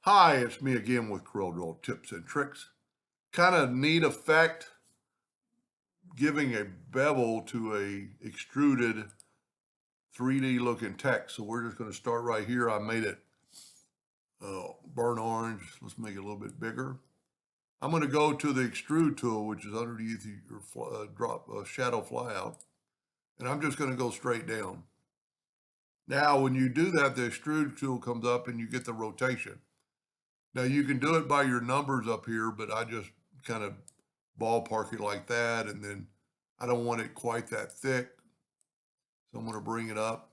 Hi, it's me again with Corel Draw tips and tricks. Kind of neat effect giving a bevel to a extruded 3D looking text. So we're just going to start right here. I made it burnt orange. Let's make it a little bit bigger. I'm going to go to the extrude tool, which is underneath your shadow flyout. And I'm just going to go straight down. Now, when you do that, the extrude tool comes up and you get the rotation. Now you can do it by your numbers up here, but I just kind of ballpark it like that. And then I don't want it quite that thick. So I'm going to bring it up.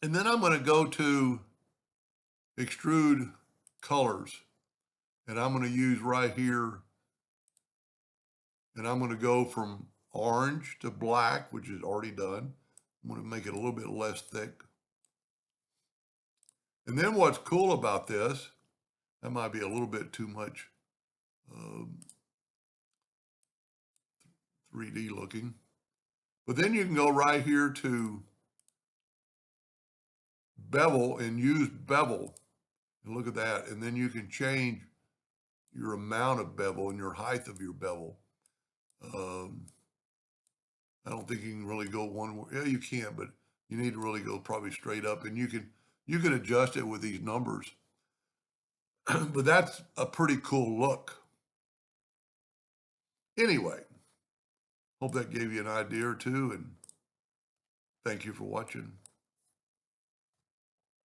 And then I'm going to go to extrude colors. And I'm going to use right here. And I'm going to go from orange to black, which is already done. I'm going to make it a little bit less thick. And then what's cool about this, that might be a little bit too much 3D looking. But then you can go right here to bevel and use bevel. And look at that. And then you can change your amount of bevel and your height of your bevel. I don't think you can really go one way. Yeah, you can, but you need to really go probably straight up. And you can adjust it with these numbers. But that's a pretty cool look. Anyway, hope that gave you an idea or two, and thank you for watching.